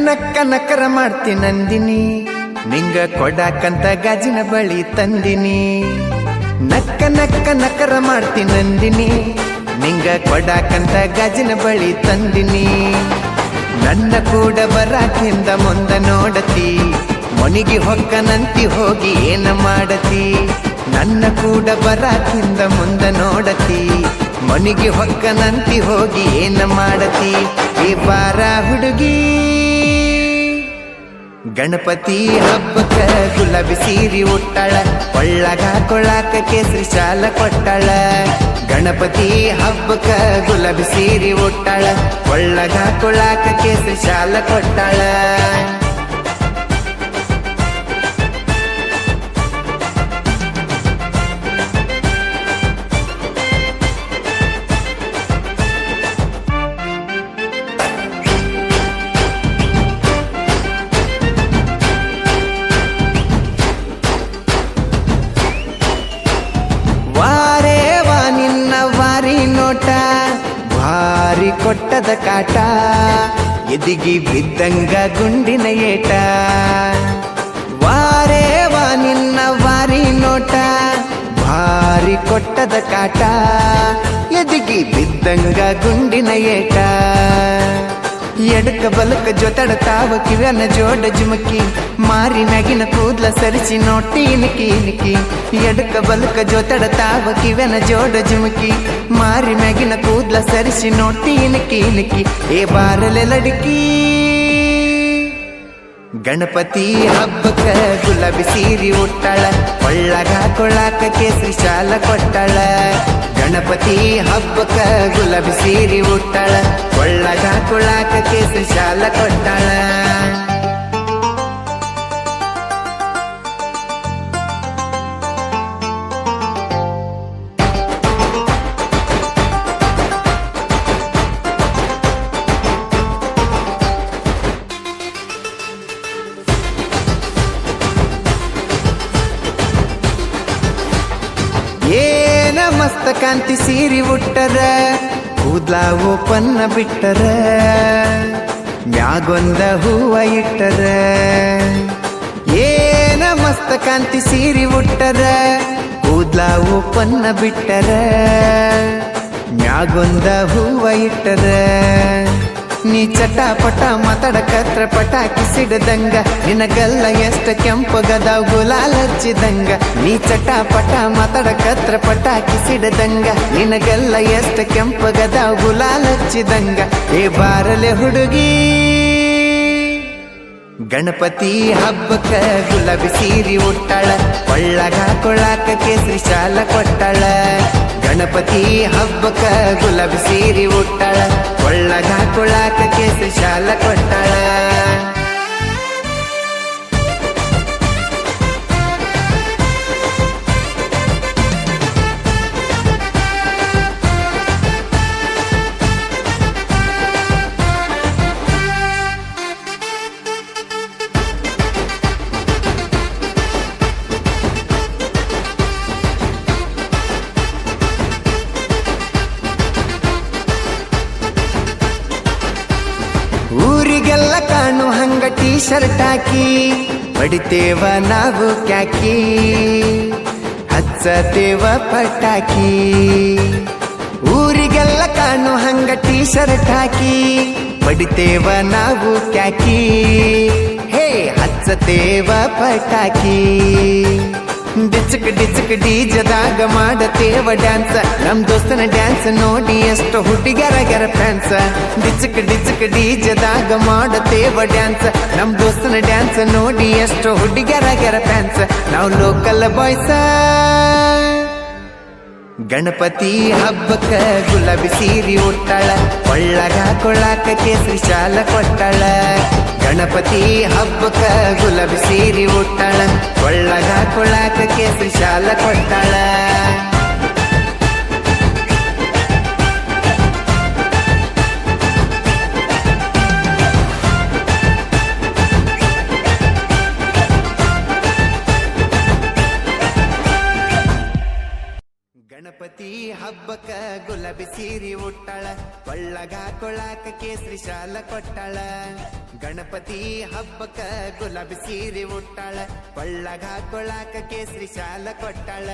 ನಕ್ಕ ನಕರ ಮಾಡ್ತಿ ನಂದಿನಿ, ನಿಂಗ ಕೊಡಾಕಂತ ಗಾಜಿನ ಬಳಿ ತಂದಿನಿ. ನಕ್ಕ ನಕ್ಕ ನಕರ ಮಾಡ್ತಿ ನಂದಿನಿ, ನಿಂಗ ಕೊಡಾಕಂತ ಗಾಜಿನ ಬಳಿ ತಂದಿನಿ. ನನ್ನ ಕೂಡ ಬರಾಕಿಂದ ಮುಂದ ನೋಡತಿ, ಮೊನಿಗಿ ಹೊಕ್ಕನಂತಿ ಹೋಗಿ ಏನ ಮಾಡತಿ. ನನ್ನ ಕೂಡ ಬರಾಕಿಂದ ಮುಂದ ನೋಡತಿ, ಮೊನಿಗಿ ಹೊಕ್ಕನಂತಿ ಹೋಗಿ ಏನ ಮಾಡತಿ. ಈ ಬಾರ ಹುಡುಗಿ ಗಣಪತಿ ಹಬ್ಬಕ್ಕ ಗುಲಾಬಿ ಸೀರಿ ಉಟ್ಟಾಳ, ಒಳ್ಳಗ ಕೊಳಾಕ ಕೇಸರಿ ಶಾಲ ಕೊಟ್ಟಾಳ. ಗಣಪತಿ ಹಬ್ಬಕ್ಕ ಗುಲಾಬಿ ಸೀರಿ ಉಟ್ಟಾಳ, ಒಳ್ಳಗ ಕೊಳಾಕ ಕೇಸರಿ ಶಾಲ ಕೊಟ್ಟಾಳ. ಭಾರಿ ಕೊಟ್ಟದ ಕಾಟ, ಎದಿಗಿ ಬಿದ್ದಂಗ ಗುಂಡಿನ ಏಟ. ವಾರೇವಾ ನಿನ್ನ ವಾರಿ ನೋಟ, ಭಾರಿ ಕೊಟ್ಟದ ಕಾಟ, ಎದಿಗಿ ಬಿದ್ದಂಗ ಗುಂಡಿನ ಏಟ. ಎಡಕ ಬಲಕ ಜೊತಡತಾವ ಕಿವನ ಜೋಡ ಜುಮಕಿ, ಮಾರಿ ಮ್ಯಾಗಿನ ಕೂದ್ಲ ಸರಿಸಿ ನೋಟಿ ಇನಿಕಿ ಇನಿಕಿ. ಎಡಕ ಬಲಕ ಜೊತಡತಾವ ಕಿವನ ಜೋಡ ಜುಮಕಿ, ಮಾರಿ ಮ್ಯಾಗಿನ ಕೂದ್ಲ ಸರಿಸಿ ನೋಟಿ ಇನಿಕಿ ಇನಿಕಿ. ಏ ಬಾರಲೆ ಲಡಕಿ ಗಣಪತಿ ಹಬ್ಬಕ್ಕ ಗುಲಾಬಿ ಸೀರಿ ಉಟ್ಟಾಳ, ಒಳ್ಳಗ ಕೊಳಾಕ ಕೇಸರಿ ಶಾಲ ಕೊಟ್ಟಾಳ. ಗಣಪತಿ ಹಬ್ಬಕ್ಕ ಗುಲಾಬಿ ಸೀರಿ ಉಟ್ಟಾಳ, ಒಳ್ಳಗ ಕೊಳಾಕ ಕೇಸರಿ ಶಾಲ ಕೊಟ್ಟಾಳ. ಏನ ಮಸ್ತ ಕಾಂತಿ ಸೀರಿ ಉಟ್ಟರ, ಕೂದ್ಲ ಓಪನ್ನ ಬಿಟ್ಟರ, ಮ್ಯಾಗೊಂದ ಹೂವ ಇಟ್ಟರ. ಏನ ಮಸ್ತ ಕಾಂತಿ ಸೀರಿ ಉಟ್ಟರ, ಕೂದ್ಲ ಓಪನ್ನ ಬಿಟ್ಟರ, ಮ್ಯಾಗೊಂದ ಹೂವ ಇಟ್ಟರ. ನೀ ಚಟಾಪಟ ಮಾತಾಡಕತ್ರ ಪಟಾಕಿ ಸಿಡದಂಗ, ನಿನಗಲ್ಲ ಎಷ್ಟ ಕೆಂಪಗದಾವ್ ಗುಲಾಲ್ ಹಚ್ಚಿದಂಗ. ನೀ ಚಟಾಪಟ ಮಾತಾಡಕತ್ರ ಪಟಾಕಿ ಸಿಡದಂಗ, ನಿನಗಲ್ಲ ಎಷ್ಟ ಕೆಂಪಗದಾವ್ ಗುಲಾಲ್ ಹಚ್ಚಿದಂಗ. ಏ ಬಾರಲೆ ಹುಡುಗಿ ಗಣಪತಿ ಹಬ್ಬಕ್ಕ ಗುಲಾಬಿ ಸೀರಿ ಉಟ್ಟಾಳ, ಒಳ್ಳಗ ಕೊಳಾಕ ಕೇಸರಿ ಶಾಲ ಕೊಟ್ಟಾಳ. ಗಣಪತಿ ಹಬ್ಬಕ್ಕ ಗುಲಾಬಿ ಸೀರಿ ಉಟ್ಟಾಳ, ಒಳ್ಳಗ ಕೊಳಾಕ ಕೇಸರಿ ಶಾಲ ಕೊಟ್ಟಾಳ. ಊರಿಗೆಲ್ಲ ಕಾಣು ಹಂಗ ಟೀ ಶರ್ಟ್ ಹಾಕಿ, ಬಡಿತೇವ ನಾವು ಕ್ಯಾಕಿ, ಹಚ್ಚತೇವ ಪಟಾಕಿ. ಊರಿಗೆಲ್ಲ ಕಾಣು ಹಂಗ ಟೀ ಶರ್ಟ್ ಹಾಕಿ, ಬಡಿತೇವ ನಾವು ಕ್ಯಾಕಿ, ಹೇ ಹಚ್ಚತೇವ ಪಟಾಕಿ. ಡಿಚಕ್ ಡಿಚಕ್ ಡೀಜದಾಗ ಮಾಡತೇವ ಡ್ಯಾನ್ಸ, ನಮ್ ದೋಸ್ತನ ಡ್ಯಾನ್ಸ್ ನೋಡಿ ಎಷ್ಟು ಹುಡುಗರಗರ ಫ್ಯಾನ್ಸ. ಡಿಚಕ್ ಡಿಚಕ್ ಡೀಜದಾಗ ಮಾಡತೇವ ಡ್ಯಾನ್ಸ್, ನಮ್ ದೋಸ್ತನ ಡ್ಯಾನ್ಸ್ ನೋಡಿ ಎಷ್ಟು ಹುಡುಗರಗರ ಫ್ಯಾನ್ಸ. ನಾವು ಲೋಕಲ್ ಬಾಯ್ಸ ಗಣಪತಿ ಹಬ್ಬಕ್ಕ ಗುಲಾಬಿ ಸೀರಿ ಉಟ್ಟಾಳ, ಒಳ್ಳಗ ಕೊಳಾಕ ಕೇಸರಿ ಶಾಲ ಕೊಟ್ಟಾಳ. ಗಣಪತಿ ಹಬ್ಬಕ್ಕ ಗುಲಾಬಿ ಸೀರಿ ಉಟ್ಟಾಳ, ಒಳ್ಳಗ ಕೊಳಾಕ ಕೇಸರಿ ಶಾಲ ಕೊಟ್ಟಾಳ. ಗಣಪತಿ ಹಬ್ಬಕ್ಕ ಗುಲಾಬಿ ಸೀರಿ ಉಟ್ಟಾಳ ಒಳ್ಳಗ ಕೊಳಾಕ ಕೇಸರಿ ಶಾಲ ಕೊಟ್ಟಾಳ ಗಣಪತಿ ಹಬ್ಬಕ್ಕ ಗುಲಾಬಿ ಸೀರೆ ಉಟ್ಟಾಳ ಒಳ್ಳಗ ಕೊಳಾಕ ಕೇಸರಿ ಶಾಲ ಕೊಟ್ಟಾಳ